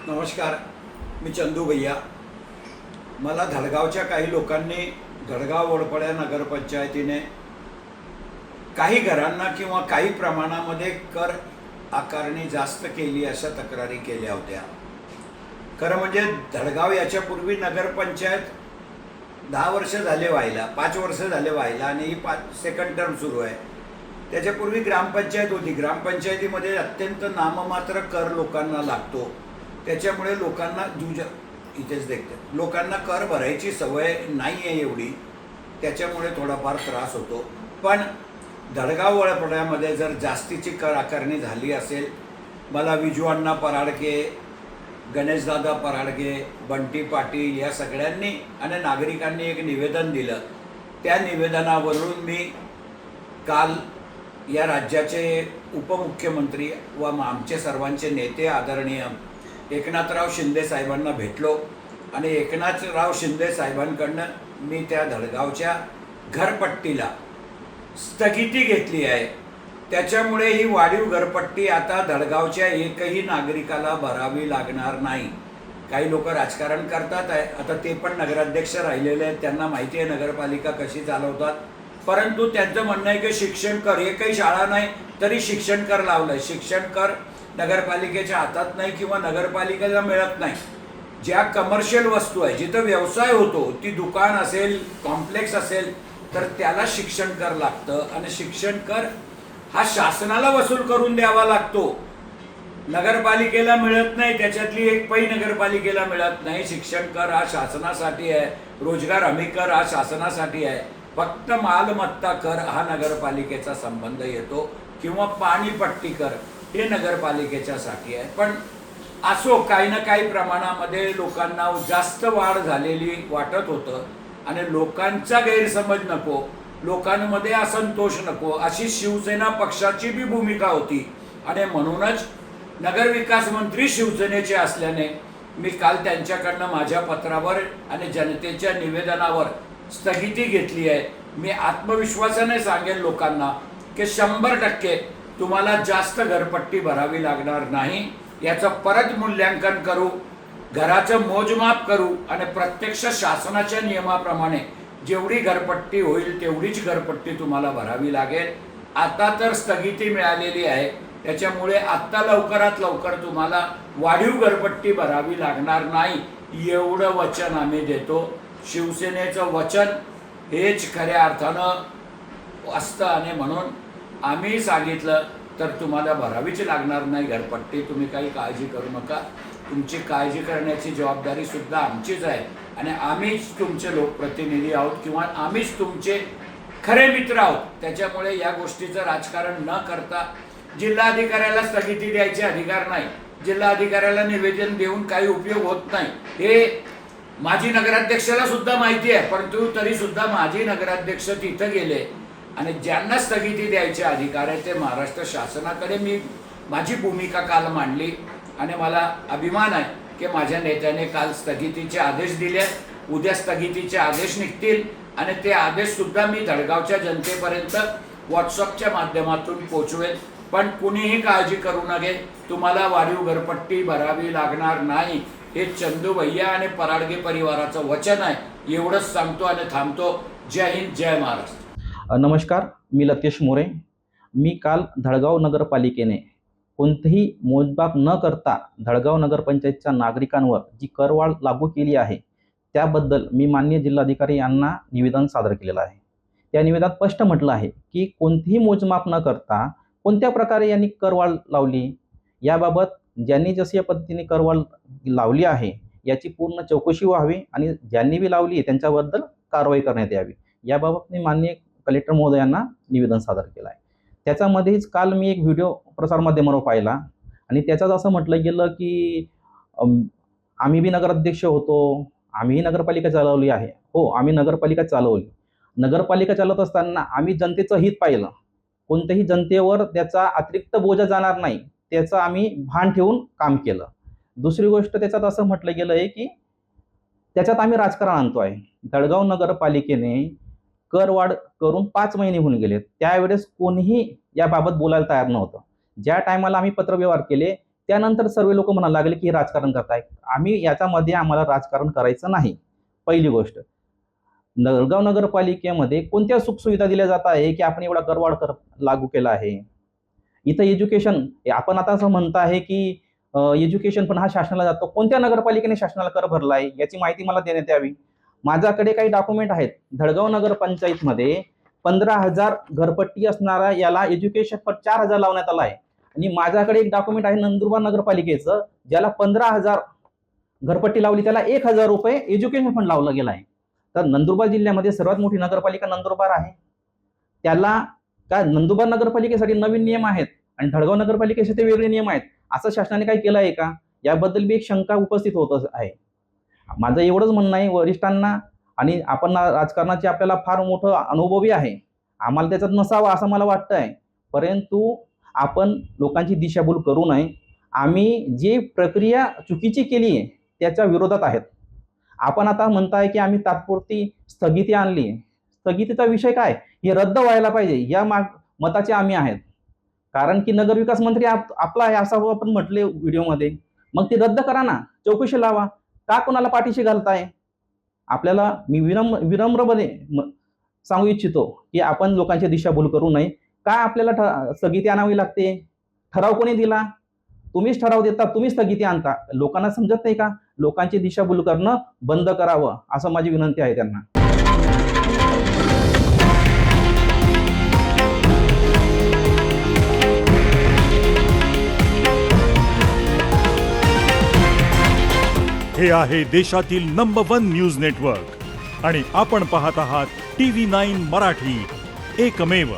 नमस्कार, मी चंदू भैया. मला धडगावच्या काही लोकांनी धडगाव वडपड्या नगरपंचायतीने काही घरांना किंवा काही प्रमाणामध्ये कर आकारणी जास्त केली अशा तक्रारी केल्या होत्या. खरं म्हणजे धडगाव याच्यापूर्वी नगरपंचायत 10 वर्ष झाले व्हायला, 5 वर्ष झाले व्हायला आणि ही सेकंड टर्म सुरू आहे. त्याच्यापूर्वी ग्रामपंचायत होती. ग्रामपंचायतीमध्ये अत्यंत नाममात्र कर लोकांना लागतो. त्याच्यामुळे लोकांना इथेच देखते लोकांना कर भरायची सवय नाही आहे एवढी. त्याच्यामुळे थोडाफार त्रास होतो. पण धडगाव वडपड्यामध्ये जर जास्तीची कर आकारणी झाली असेल, मला विजू पराडके, गणेशदादा पराडके, बंटी पाटील या सगळ्यांनी आणि नागरिकांनी एक निवेदन दिलं. त्या निवेदनावरून मी काल या राज्याचे उपमुख्यमंत्री व आमचे सर्वांचे नेते आदरणीय एकनाथराव शिंदे साहेबांना भेटलो आणि एकनाथराव शिंदे साहेबांकडनं मी त्या धडगावच्या घरपट्टीला स्थगिती घेतली आहे. त्याच्यामुळे ही वाढीव घरपट्टी आता धडगावच्या एकही नागरिकाला भरावी लागणार नाही. काही लोक राजकारण करतात आहे, आता ते पण नगराध्यक्ष राहिलेले आहेत, त्यांना माहिती आहे नगरपालिका कशी चालवतात. परंतु त्यांचं म्हणणं आहे की शिक्षण कर, एकही शाळा नाही तरी शिक्षण कर लावलं. शिक्षण कर नगरपालिकेच्या हातात नाही किंवा नगरपालिकेला मिळत नाही. ज्या कमर्शियल वस्तू आहे, जिथं व्यवसाय होतो, ती दुकान असेल, कॉम्प्लेक्स असेल, तर त्याला शिक्षण कर लागतं आणि शिक्षण कर हा शासनाला वसूल करून द्यावा लागतो. नगरपालिकेला मिळत नाही. त्याच्यातली एक पै नगरपालिकेला मिळत नाही. शिक्षण कर हा शासनासाठी आहे, रोजगार हमी कर हा शासनासाठी आहे. फक्त मालमत्ता कर हा नगरपालिकेचा संबंध येतो किंवा पाणीपट्टी कर हे नगरपालिकेच्यासाठी आहे. पण असो, काही ना काही प्रमाणामध्ये लोकांना जास्त वाढ झालेली वाटत होतं आणि लोकांचा गैरसमज नको, लोकांमध्ये असंतोष नको, अशी शिवसेना पक्षाची बी भूमिका होती. आणि म्हणूनच नगरविकास मंत्री शिवसेनेचे असल्याने मी काल त्यांच्याकडनं माझ्या पत्रावर आणि जनतेच्या निवेदनावर स्थगिती घेतली आहे. मी आत्मविश्वासाने सांगेन लोकांना की 100% तुम्हाला जास्त घरपट्टी भरावी लागणार नाही. याचं परत मूल्यांकन करू, घराचं मोजमाप करू आणि प्रत्यक्ष शासनाच्या नियमाप्रमाणे जेवढी घरपट्टी होईल तेवढीच घरपट्टी तुम्हाला भरावी लागेल. आता तर स्थगिती मिळालेली आहे, त्याच्यामुळे आत्ता लवकरात लवकर तुम्हाला वाढीव घरपट्टी भरावी लागणार नाही, एवढं वचन आम्ही देतो. शिवसेनेचं वचन हेच खऱ्या अर्थानं असतं आणि म्हणून आम्ही सांगितलं तर तुम्हाला भरावीच लागणार नाही घरपट्टी. तुम्ही काही काळजी करू नका. तुमची काळजी करण्याची जबाबदारी सुद्धा आमचीच आहे आणि आम्हीच तुमचे लोकप्रतिनिधी आहोत किंवा आम्हीच तुमचे खरे मित्र आहोत. त्याच्यामुळे या गोष्टीचं राजकारण न करता जिल्हाधिकाऱ्याला स्थगिती द्यायचे अधिकार नाही. जिल्हाधिकाऱ्याला निवेदन देऊन काही उपयोग होत नाही हे माजी नगराध्यक्षाला सुद्धा माहिती आहे. परंतु तरी सुद्धा माजी नगराध्यक्ष तिथं गेले आणि ज्यांना स्थगिती द्यायचे अधिकार आहे ते महाराष्ट्र शासनाकडे मी माझी भूमिका काल मांडली आणि मला अभिमान आहे की माझ्या नेत्याने काल स्थगितीचे आदेश दिले. उद्या स्थगितीचे आदेश निघतील आणि ते आदेश सुद्धा मी धडगावच्या जनतेपर्यंत व्हॉट्सअपच्या माध्यमातून पोचवेल. पण कुणीही काळजी करू नये, तुम्हाला वाढीव घरपट्टी भरावी लागणार नाही हे चंदू भैया आणि पराडगे परिवाराचं वचन आहे. एवढंच सांगतो आणि थांबतो. जय हिंद, जय महाराष्ट्र. नमस्कार, मी लतेश मोरे. मी काल धडगाव नगरपालिकेने कोणतेही मोजमाप न करता धडगाव नगरपंचायतच्या नागरिकांवर जी करवाढ लागू केली आहे त्याबद्दल मी माननीय जिल्हाधिकारी यांना निवेदन सादर केलेलं आहे. त्या निवेदनात स्पष्ट म्हटलं आहे की कोणतेही मोजमाप न करता कोणत्या प्रकारे यांनी करवाढ लावली, याबाबत ज्यांनी जशी या पद्धतीने करवाढ लावली आहे याची पूर्ण चौकशी व्हावी आणि ज्यांनी बी लावली त्यांच्याबद्दल कारवाई करण्यात यावी, याबाबत मी माननीय कलेक्टर महोदयांना निवेदन सादर केलं आहे. त्याच्यामध्येच काल मी एक व्हिडिओ प्रसारमाध्यमावर पाहिला आणि त्याच्यात असं म्हटलं गेलं की आम्ही बी नगराध्यक्ष होतो, आम्हीही नगरपालिका चालवली आहे. हो, आम्ही नगरपालिका चालवली. नगरपालिका चालवत असताना आम्ही जनतेचं हित पाहिलं. कोणत्याही जनतेवर त्याचा अतिरिक्त बोजा जाणार नाही त्याचं आम्ही भान ठेवून काम केलं. दुसरी गोष्ट त्याच्यात असं म्हटलं गेलं आहे की त्याच्यात आम्ही राजकारण आणतो आहे. धडगाव नगरपालिकेने करवाढ करून 5 महिने होऊन गेले. त्यावेळेस कोणीही याबाबत बोलायला तयार नव्हतं. ज्या टायमाला आम्ही पत्रव्यवहार केले त्यानंतर सर्व लोक म्हणायला लागले की हे राजकारण करताय. याच्यामध्ये आम्हाला राजकारण करायचं नाही. पहिली गोष्ट, जळगाव नगरपालिकेमध्ये कोणत्या सुखसुविधा दिल्या जात आहे की आपण एवढा करवाढ लागू केला आहे. इथं एज्युकेशन, आपण आता असं म्हणत आहे की एज्युकेशन पण हा शासनाला जातो. कोणत्या नगरपालिकेने शासनाला कर भरला आहे याची माहिती मला देण्यात यावी. माझ्याकडे काही डॉक्युमेंट आहेत. धडगाव नगरपंचायतमध्ये 15,000 घरपट्टी असणारा याला एज्युकेशन फंड 4,000 लावण्यात आला आहे. आणि माझ्याकडे एक डॉक्युमेंट आहे नंदुरबार नगरपालिकेचं, ज्याला 15,000 घरपट्टी लावली, त्याला 1,000 रुपये एज्युकेशन फंड लावला गेला आहे. तर नंदुरबार जिल्ह्यामध्ये सर्वात मोठी नगरपालिका नंदुरबार आहे. त्याला काय नंदुरबार नगरपालिकेसाठी नवीन नियम आहेत आणि धडगाव नगरपालिकेसाठी वेगळे नियम आहेत, असं शासनाने काही केलं आहे का? याबद्दल बी एक शंका उपस्थित होत आहे. माझं एवढंच म्हणणं आहे वरिष्ठांना, आणि आपण राजकारणाचे आपल्याला फार मोठं अनुभवी आहे, आम्हाला त्याच्यात नसावं असं मला वाटतं आहे. परंतु आपण लोकांची दिशाभूल करू नये. आम्ही जी प्रक्रिया चुकीची केली आहे त्याच्या विरोधात आहेत. आपण आता म्हणताय की आम्ही तात्पुरती स्थगिती आणली. स्थगितीचा विषय काय? हे रद्द व्हायला पाहिजे या मताचे आम्ही आहेत. कारण की नगरविकास मंत्री आपला आहे असं आपण म्हटले व्हिडिओमध्ये. मग ती रद्द करा ना, चौकशी लावा. का कोणाला पाठीशी घालताय? आपल्याला मी विनम्रपणे सांगू इच्छितो की आपण लोकांची दिशाभूल करू नये. का आपल्याला स्थगिती आणावी लागते? ठराव कोणी दिला? तुम्हीच ठराव देता, तुम्हीच स्थगिती आणता. लोकांना समजत नाही का? लोकांची दिशाभूल करणं बंद करावं असं माझी विनंती आहे त्यांना. हे आहे देशातील नंबर 1 न्यूज नेटवर्क आणि आपण पाहत आहात TV9 मराठी, एकमेव.